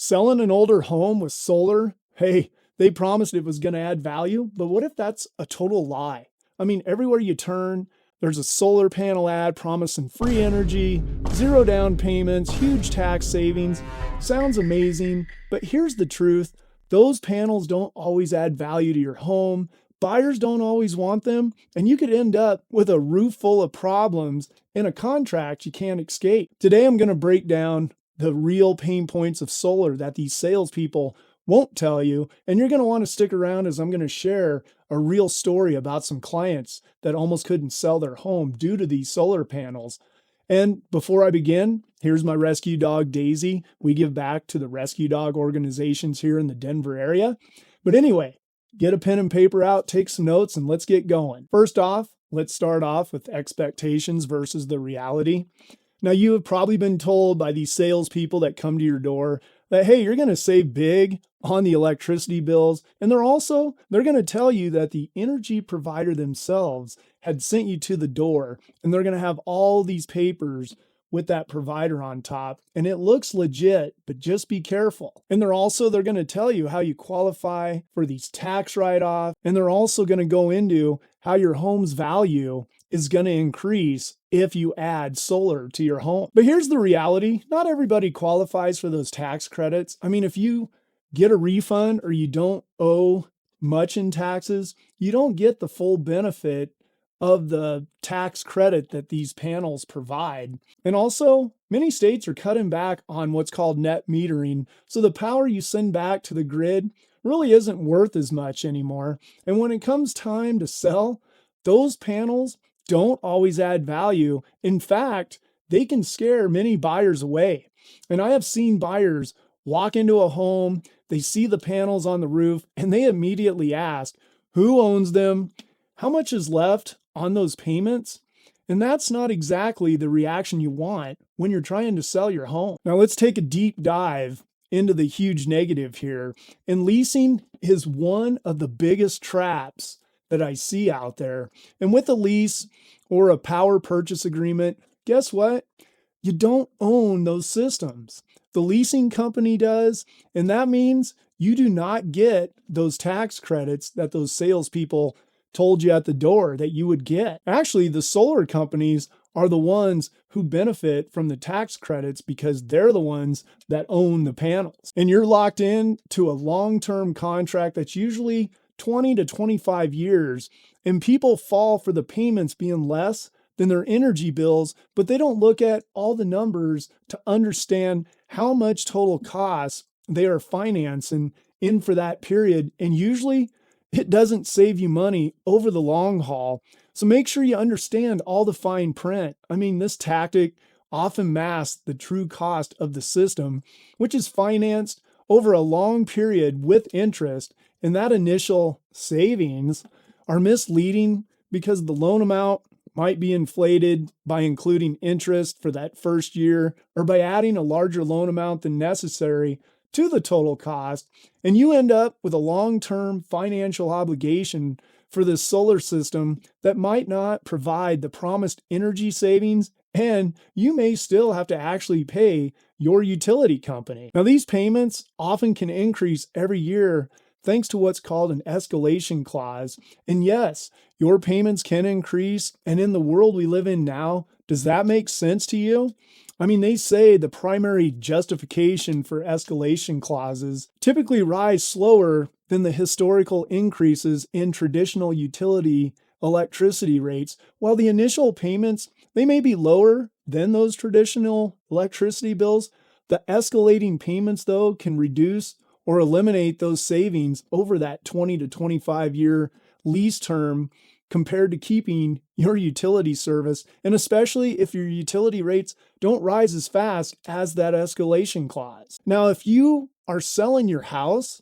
Selling an older home with solar, hey, they promised it was going to add value, but what if that's a total lie? I mean, everywhere you turn, there's a solar panel ad promising free energy, zero down payments, huge tax savings. Sounds amazing, but here's the truth. Those panels don't always add value to your home. Buyers don't always want them, and you could end up with a roof full of problems in a contract you can't escape. Today, I'm going to break down the real pain points of solar that these salespeople won't tell you. And you're going to want to stick around as I'm going to share a real story about some clients that almost couldn't sell their home due to these solar panels. And before I begin, here's my rescue dog, Daisy. We give back to the rescue dog organizations here in the Denver area. But anyway, get a pen and paper out, take some notes, and let's get going. First off, let's start off with expectations versus the reality. Now, you have probably been told by these salespeople that come to your door that, hey, you're going to save big on the electricity bills. And they're going to tell you that the energy provider themselves had sent you to the door, and they're going to have all these papers with that provider on top. And it looks legit, but just be careful. And they're going to tell you how you qualify for these tax write-offs. And they're also going to go into how your home's value is going to increase if you add solar to your home. But here's the reality. Not everybody qualifies for those tax credits. I mean, if you get a refund or you don't owe much in taxes, you don't get the full benefit of the tax credit that these panels provide. And also, many states are cutting back on what's called net metering. So the power you send back to the grid really isn't worth as much anymore. And when it comes time to sell, those panels don't always add value. In fact, they can scare many buyers away. And I have seen buyers walk into a home, they see the panels on the roof, and they immediately ask, who owns them? How much is left on those payments? And that's not exactly the reaction you want when you're trying to sell your home. Now let's take a deep dive into the huge negative here. And leasing is one of the biggest traps that I see out there. And with a lease or a power purchase agreement, guess what? You don't own those systems. The leasing company does, and that means you do not get those tax credits that those salespeople told you at the door that you would get. Actually, the solar companies are the ones who benefit from the tax credits because they're the ones that own the panels. And you're locked in to a long-term contract that's usually 20 to 25 years, and people fall for the payments being less than their energy bills, but they don't look at all the numbers to understand how much total cost they are financing in for that period. And usually it doesn't save you money over the long haul. So make sure you understand all the fine print. I mean, this tactic often masks the true cost of the system, which is financed over a long period with interest. And that initial savings are misleading because the loan amount might be inflated by including interest for that first year or by adding a larger loan amount than necessary to the total cost. And you end up with a long-term financial obligation for this solar system that might not provide the promised energy savings, and you may still have to actually pay your utility company. Now, these payments often can increase every year thanks to what's called an escalation clause. And yes, your payments can increase. And in the world we live in now, does that make sense to you? I mean, they say the primary justification for escalation clauses typically rise slower than the historical increases in traditional utility electricity rates. While the initial payments, they may be lower than those traditional electricity bills, the escalating payments, though, can reduce or eliminate those savings over that 20 to 25 year lease term compared to keeping your utility service, and especially if your utility rates don't rise as fast as that escalation clause. Now, if you are selling your house,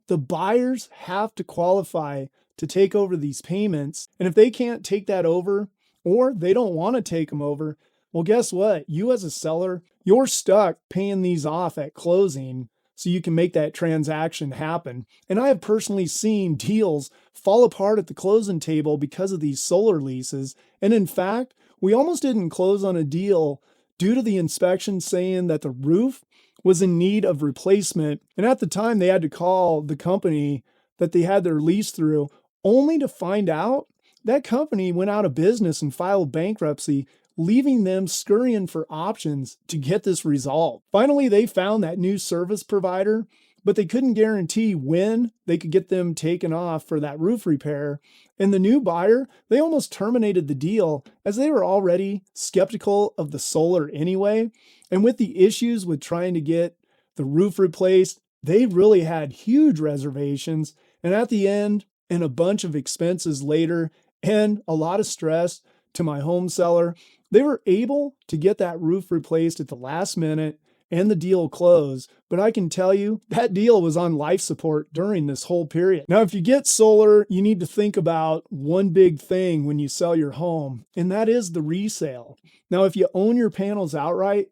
the buyers have to qualify to take over these payments. And if they can't take that over, or they don't want to take them over, well, guess what? You as a seller, you're stuck paying these off at closing so you can make that transaction happen. And I have personally seen deals fall apart at the closing table because of these solar leases. And in fact, we almost didn't close on a deal due to the inspection saying that the roof was in need of replacement. And at the time, they had to call the company that they had their lease through, only to find out that company went out of business and filed bankruptcy, leaving them scurrying for options to get this resolved. Finally, they found that new service provider, but they couldn't guarantee when they could get them taken off for that roof repair. And the new buyer, they almost terminated the deal as they were already skeptical of the solar anyway. And with the issues with trying to get the roof replaced, they really had huge reservations. And at the end, and a bunch of expenses later, and a lot of stress to my home seller, they were able to get that roof replaced at the last minute and the deal closed. But I can tell you that deal was on life support during this whole period. Now, if you get solar, you need to think about one big thing when you sell your home, and that is the resale. Now, if you own your panels outright,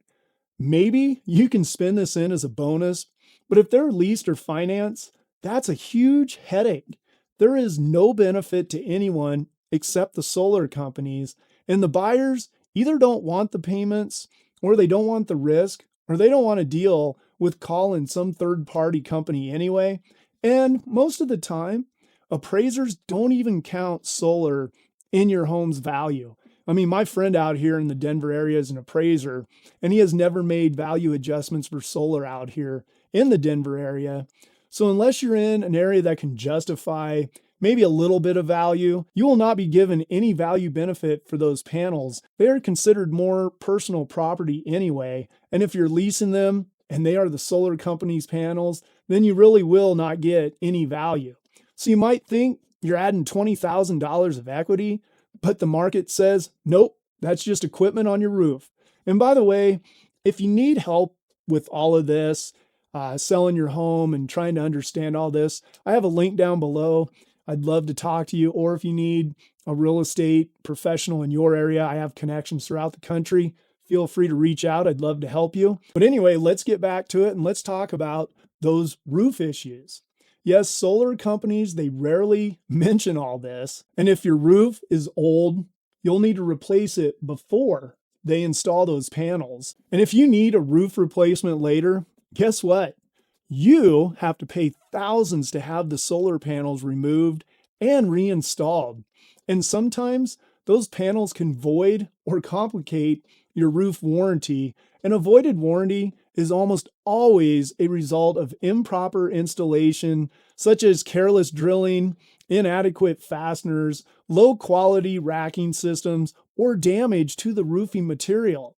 maybe you can spin this in as a bonus, but if they're leased or financed, that's a huge headache. There is no benefit to anyone except the solar companies, and the buyers either don't want the payments, or they don't want the risk, or they don't want to deal with calling some third-party company anyway. And most of the time, appraisers don't even count solar in your home's value. I mean, my friend out here in the Denver area is an appraiser, and he has never made value adjustments for solar out here in the Denver area. So unless you're in an area that can justify maybe a little bit of value, you will not be given any value benefit for those panels. They are considered more personal property anyway. And if you're leasing them and they are the solar company's panels, then you really will not get any value. So you might think you're adding $20,000 of equity, but the market says, nope, that's just equipment on your roof. And by the way, if you need help with all of this, selling your home and trying to understand all this, I have a link down below. I'd love to talk to you. Or if you need a real estate professional in your area, I have connections throughout the country. Feel free to reach out. I'd love to help you. But anyway, let's get back to it and let's talk about those roof issues. Yes, solar companies, they rarely mention all this. And if your roof is old, you'll need to replace it before they install those panels. And if you need a roof replacement later, guess what? You have to pay thousands to have the solar panels removed and reinstalled. And sometimes those panels can void or complicate your roof warranty. And a voided warranty is almost always a result of improper installation, such as careless drilling, inadequate fasteners, low quality racking systems, or damage to the roofing material.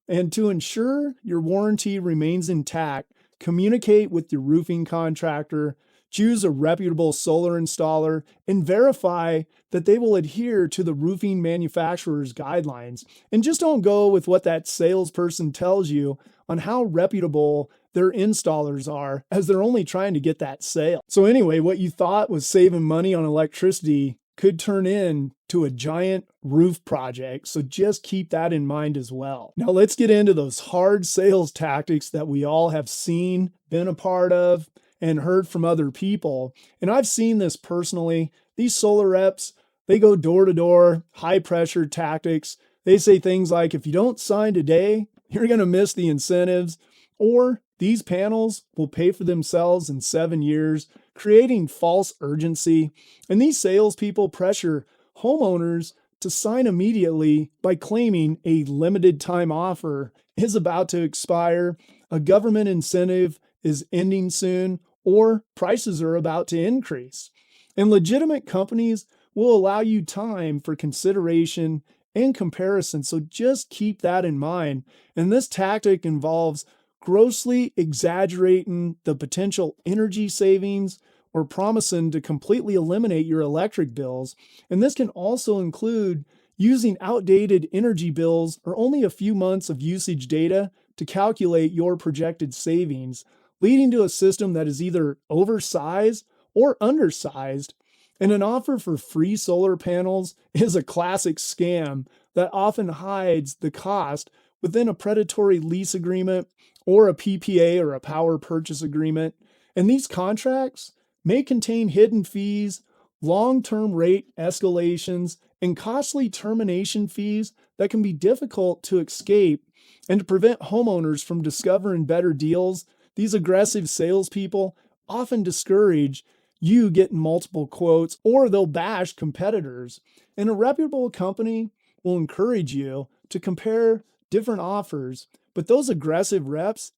And to ensure your warranty remains intact, communicate with your roofing contractor, choose a reputable solar installer, and verify that they will adhere to the roofing manufacturer's guidelines. And just don't go with what that salesperson tells you on how reputable their installers are, as they're only trying to get that sale. So anyway, what you thought was saving money on electricity could turn into a giant roof project. So just keep that in mind as well. Now let's get into those hard sales tactics that we all have seen, been a part of, and heard from other people. And I've seen this personally. These solar reps, they go door to door, high pressure tactics. They say things like, if you don't sign today, you're going to miss the incentives, or these panels will pay for themselves in 7 years, creating false urgency. And these salespeople pressure homeowners to sign immediately by claiming a limited time offer is about to expire, a government incentive is ending soon, or prices are about to increase. And legitimate companies will allow you time for consideration and comparison. So just keep that in mind. And this tactic involves grossly exaggerating the potential energy savings or promising to completely eliminate your electric bills. And this can also include using outdated energy bills or only a few months of usage data to calculate your projected savings, leading to a system that is either oversized or undersized. And an offer for free solar panels is a classic scam that often hides the cost within a predatory lease agreement or a PPA or a power purchase agreement. And these contracts may contain hidden fees long-term rate escalations, and costly termination fees that can be difficult to escape. And to prevent homeowners from discovering better deals, these aggressive salespeople often discourage you getting multiple quotes, or they'll bash competitors. And a reputable company will encourage you to compare different offers. But those aggressive reps,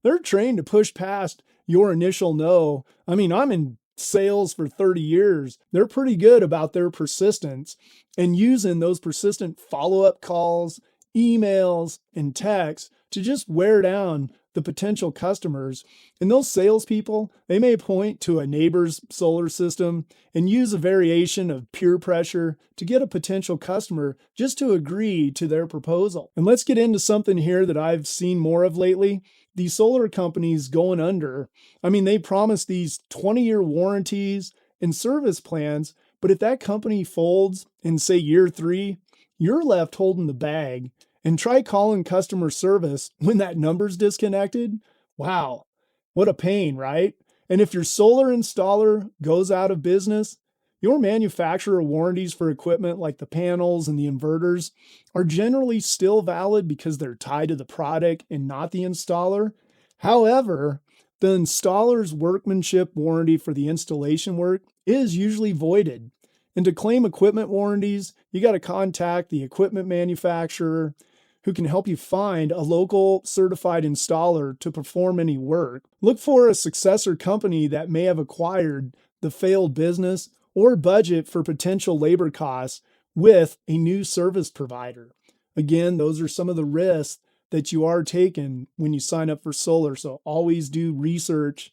they're trained to push past your initial no. I mean, I'm in sales for 30 years. They're pretty good about their persistence and using those persistent follow-up calls, emails, and texts to just wear down the potential customers. And those salespeople, they may point to a neighbor's solar system and use a variation of peer pressure to get a potential customer just to agree to their proposal. And let's get into something here that I've seen more of lately. These solar companies going under. I mean, they promise these 20-year warranties and service plans, but if that company folds in, say, year 3, you're left holding the bag. And try calling customer service when that number's disconnected. Wow, what a pain, right? And if your solar installer goes out of business, your manufacturer warranties for equipment like the panels and the inverters are generally still valid because they're tied to the product and not the installer. However, the installer's workmanship warranty for the installation work is usually voided. And to claim equipment warranties, you got to contact the equipment manufacturer, who can help you find a local certified installer to perform any work. Look for a successor company that may have acquired the failed business or budget for potential labor costs with a new service provider. Again, those are some of the risks that you are taking when you sign up for solar. So always do research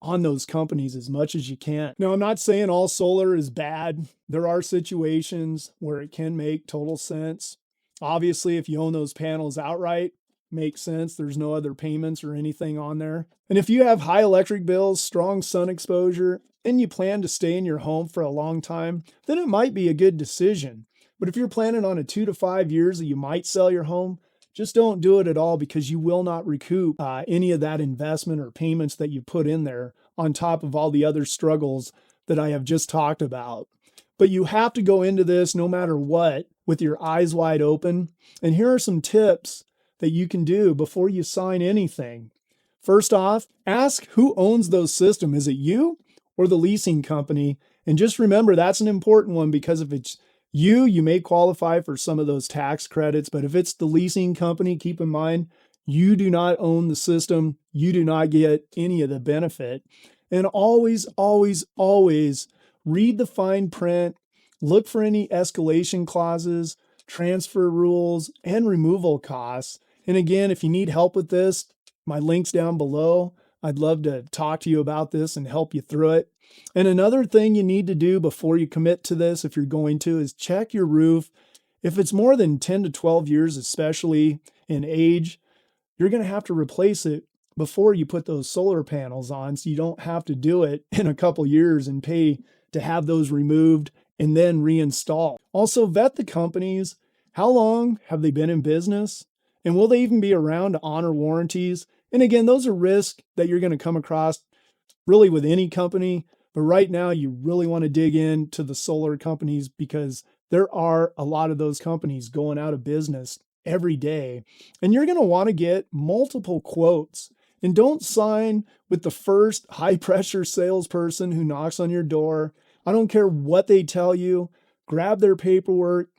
on those companies as much as you can. Now, I'm not saying all solar is bad. There are situations where it can make total sense. Obviously, if you own those panels outright, makes sense. There's no other payments or anything on there. And if you have high electric bills, strong sun exposure, and you plan to stay in your home for a long time, then it might be a good decision. But if you're planning on a 2 to 5 years that you might sell your home, just don't do it at all, because you will not recoup any of that investment or payments that you put in there on top of all the other struggles that I have just talked about. But you have to go into this no matter what with your eyes wide open. And here are some tips that you can do before you sign anything. First off, ask who owns those systems. Is it you or the leasing company? And just remember, that's an important one, because if it's you, you may qualify for some of those tax credits. But if it's the leasing company, keep in mind, you do not own the system. You do not get any of the benefit. And always, always, always read the fine print, look for any escalation clauses, transfer rules, and removal costs. And again, if you need help with this, my link's down below. I'd love to talk to you about this and help you through it. And another thing you need to do before you commit to this, if you're going to, is check your roof. If it's more than 10 to 12 years, especially in age, you're going to have to replace it before you put those solar panels on, so you don't have to do it in a couple years and pay to have those removed and then reinstall. Also, vet the companies. How long have they been in business? And will they even be around to honor warranties? And again, those are risks that you're going to come across really with any company. But right now, you really want to dig into the solar companies, because there are a lot of those companies going out of business every day. And you're going to want to get multiple quotes. And don't sign with the first high-pressure salesperson who knocks on your door. I don't care what they tell you. Grab their paperwork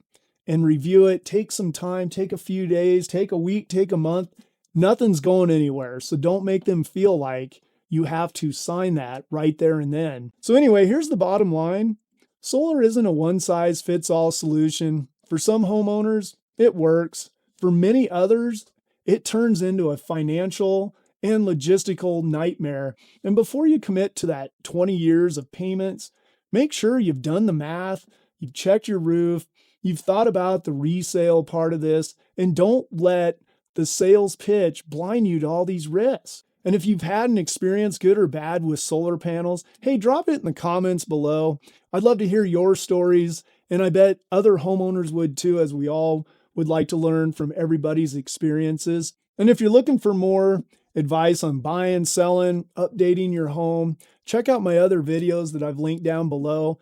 and review it. Take some time. Take a few days. Take a week. Take a month. Nothing's going anywhere. So don't make them feel like you have to sign that right there and then. So anyway, here's the bottom line. Solar isn't a one-size-fits-all solution. For some homeowners, it works. For many others, it turns into a financial and logistical nightmare. And before you commit to that 20 years of payments, make sure you've done the math, you've checked your roof, you've thought about the resale part of this, and don't let the sales pitch blind you to all these risks. And if you've had an experience, good or bad, with solar panels, hey, drop it in the comments below. I'd love to hear your stories, and I bet other homeowners would too, as we all would like to learn from everybody's experiences. And if you're looking for more advice on buying, selling, updating your home, check out my other videos that I've linked down below.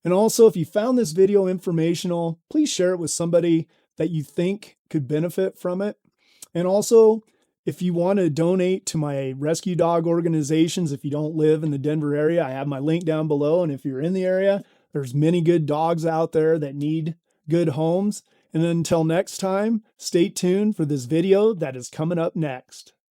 And also, if you found this video informational, please share it with somebody that you think could benefit from it. And also, if you want to donate to my rescue dog organizations, if you don't live in the Denver area, I have my link down below. And if you're in the area, there's many good dogs out there that need good homes. And until next time, stay tuned for this video that is coming up next.